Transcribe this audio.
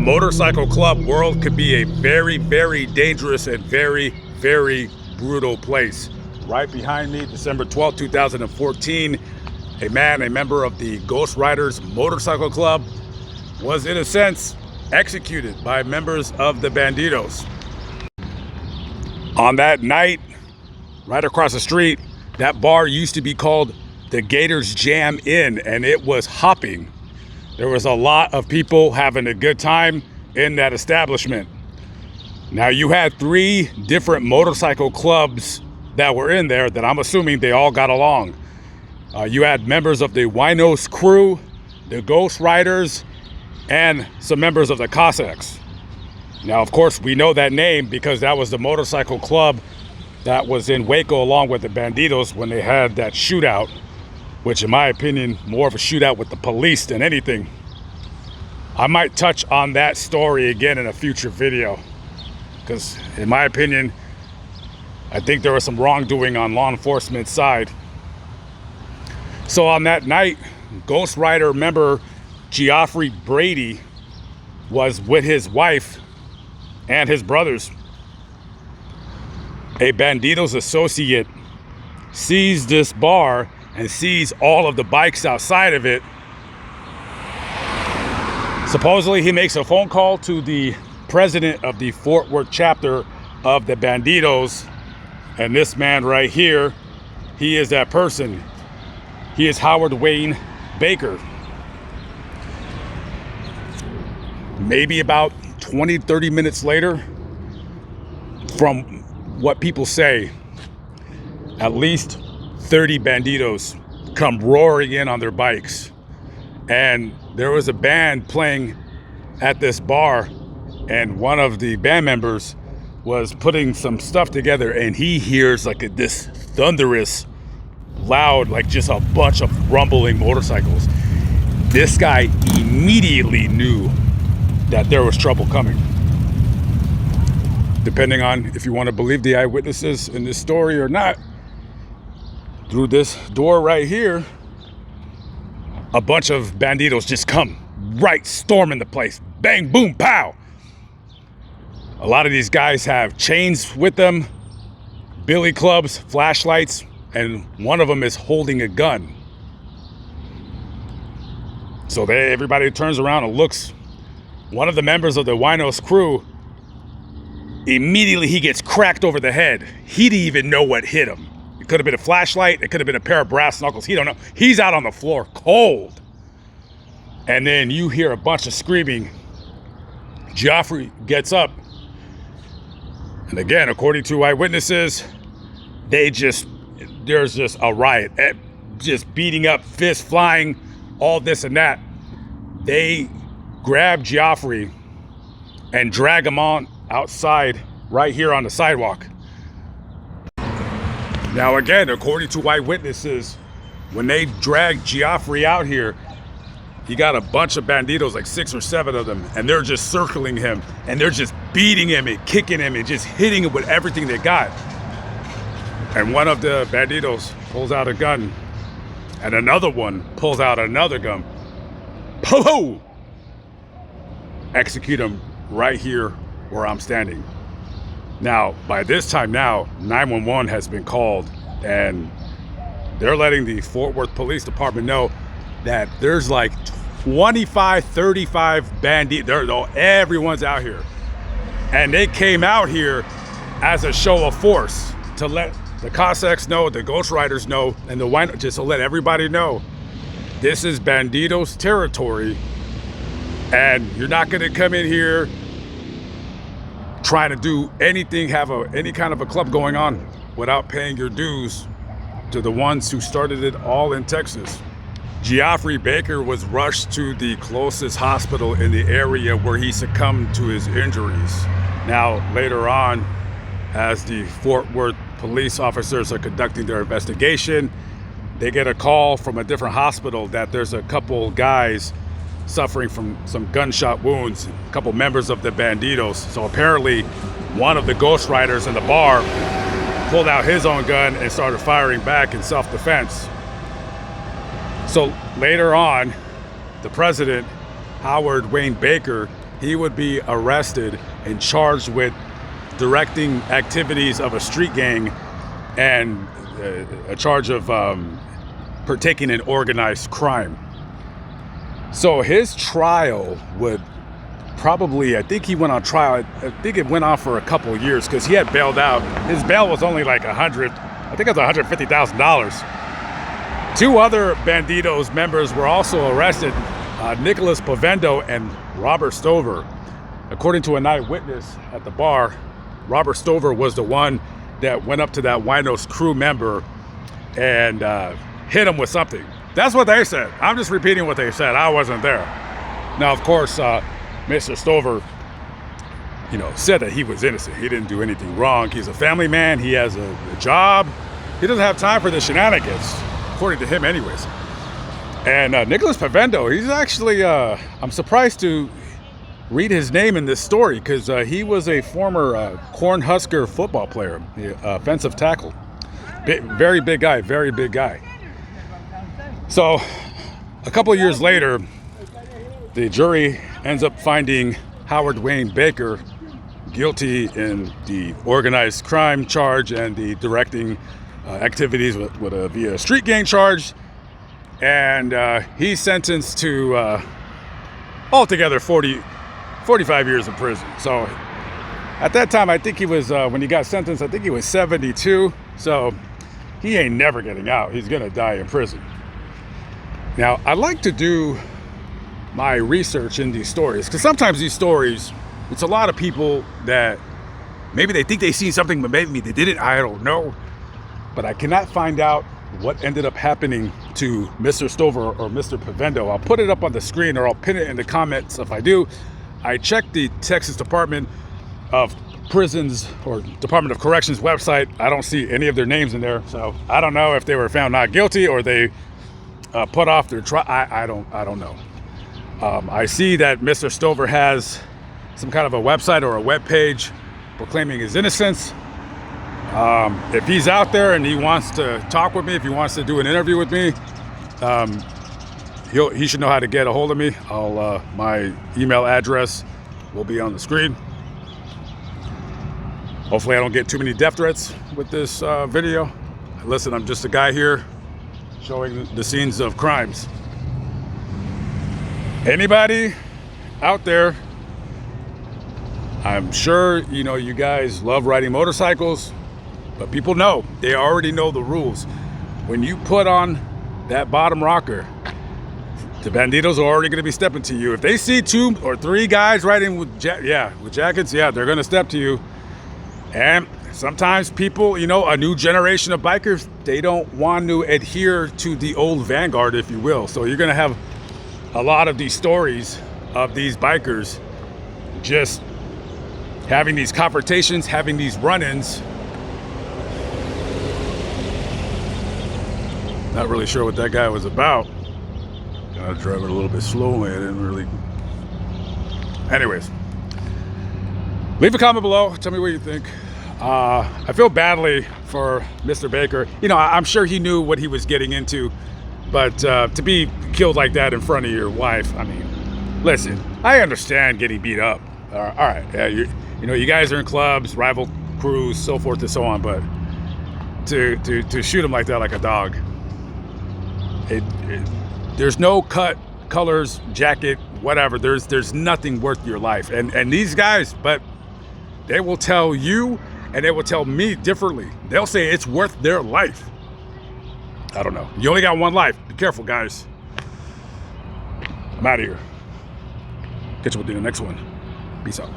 motorcycle club world could be a very, very dangerous and very, very brutal place. Right behind me, December 12, 2014, a member of the Ghost Riders Motorcycle Club, was in a sense executed by members of the Bandidos. On that night, right across the street, that bar used to be called the Gators Jam Inn, and it was hopping. There was a lot of people having a good time in that establishment. Now, you had 3 different motorcycle clubs that were in there that I'm assuming they all got along. You had members of the Winos crew, the Ghost Riders, and some members of the Cossacks. Now, of course, we know that name because that was the motorcycle club that was in Waco along with the Bandidos when they had that shootout, which in my opinion, more of a shootout with the police than anything. I might touch on that story again in a future video because in my opinion, I think there was some wrongdoing on law enforcement's side. So on that night, Ghost Rider member Geoffrey Brady was with his wife and his brothers. A Bandidos associate sees this bar and sees all of the bikes outside of it. Supposedly he makes a phone call to the president of the Fort Worth chapter of the Bandidos, and this man right here, he is that person. He is Howard Wayne Baker. Maybe about 20-30 minutes later, from what people say, at least 30 Bandidos come roaring in on their bikes. And there was a band playing at this bar, and one of the band members was putting some stuff together, and he hears like this thunderous, loud, like just a bunch of rumbling motorcycles. This guy immediately knew that there was trouble coming. Depending on if you want to believe the eyewitnesses in this story or not, through this door right here, a bunch of Bandidos just come right storming the place. Bang, boom, pow. A lot of these guys have chains with them, billy clubs, flashlights, and one of them is holding a gun. So everybody turns around and looks. One of the members of the Winos crew, immediately he gets cracked over the head. He didn't even know what hit him. It could have been a flashlight. It could have been a pair of brass knuckles. He don't know. He's out on the floor cold. And then you hear a bunch of screaming. Geoffrey gets up. And again, according to eyewitnesses, there's just a riot. Just beating up, fists flying, all this and that. They grab Geoffrey and drag him on outside right here on the sidewalk. Now again, according to eyewitnesses, when they dragged Geoffrey out here, he got a bunch of Bandidos, like 6 or 7 of them, and they're just circling him, and they're just beating him and kicking him and just hitting him with everything they got. And one of the Bandidos pulls out a gun, and another one pulls out another gun. Po-ho! Execute him right here where I'm standing. Now, by this time now, 911 has been called, and they're letting the Fort Worth Police Department know that there's like 25, 35 Bandidos. Everyone's out here. And they came out here as a show of force to let the Cossacks know, the Ghost Riders know, and the Winos, just to let everybody know this is Bandidos territory, and you're not going to come in here trying to do anything, have any kind of a club going on without paying your dues to the ones who started it all in Texas. Geoffrey Baker was rushed to the closest hospital in the area where he succumbed to his injuries. Now, later on, as the Fort Worth police officers are conducting their investigation, they get a call from a different hospital that there's a couple guys suffering from some gunshot wounds, a couple members of the Bandidos. So apparently one of the Ghost Riders in the bar pulled out his own gun and started firing back in self-defense. So later on, the president, Howard Wayne Baker, he would be arrested and charged with directing activities of a street gang and a charge of partaking in organized crime. So his trial would probably, I think he went on trial, I think it went on for a couple of years because he had bailed out. His bail was only like I think it was $150,000. Two other Bandidos members were also arrested, Nicholas Pavendo and Robert Stover. According to an eyewitness at the bar, Robert Stover was the one that went up to that Winos crew member and hit him with something. That's what they said. I'm just repeating what they said. I wasn't there. Now, of course, Mr. Stover, said that he was innocent. He didn't do anything wrong. He's a family man. He has a job. He doesn't have time for the shenanigans, according to him anyways. And Nicholas Pavendo, he's actually, I'm surprised to read his name in this story because he was a former Cornhusker football player, offensive tackle. Very big guy, very big guy. So a couple of years later, the jury ends up finding Howard Wayne Baker guilty in the organized crime charge and the directing activities via a street gang charge. And he's sentenced to altogether 45 years in prison. So at that time, I think he was, when he got sentenced, I think he was 72. So he ain't never getting out. He's going to die in prison. Now, I like to do my research in these stories because sometimes these stories, it's a lot of people that maybe they think they seen something, but maybe they didn't. I don't know. But I cannot find out what ended up happening to Mr. Stover or Mr. Pavendo. I'll put it up on the screen or I'll pin it in the comments if I do. I checked the Texas Department of Prisons or Department of Corrections website. I don't see any of their names in there. So I don't know if they were found not guilty or they put off their trial. I don't know. I see that Mr. Stover has some kind of a website or a web page proclaiming his innocence. If he's out there and he wants to talk with me, if he wants to do an interview with me, he should know how to get a hold of me. My email address will be on the screen. Hopefully I don't get too many death threats with this video. Listen, I'm just a guy here showing the scenes of crimes. Anybody out there, I'm sure you guys love riding motorcycles, but people know, they already know the rules. When you put on that bottom rocker, the Bandidos are already going to be stepping to you. If they see 2 or 3 guys riding with jackets, they're going to step to you. And sometimes people, a new generation of bikers, they don't want to adhere to the old vanguard, if you will. So you're going to have a lot of these stories of these bikers just having these confrontations, having these run-ins. Not really sure what that guy was about. I was driving a little bit slowly. I didn't really. Anyways, leave a comment below. Tell me what you think. I feel badly for Mr. Baker. I'm sure he knew what he was getting into, but to be killed like that in front of your wife, I mean, listen, I understand getting beat up. All right, you guys are in clubs, rival crews, so forth and so on, but to shoot him like that, like a dog, there's no cut, colors, jacket, whatever. There's nothing worth your life. And these guys, but they will tell you and they will tell me differently. They'll say it's worth their life. I don't know. You only got one life. Be careful, guys. I'm out of here. Catch you with you in the next one. Peace out.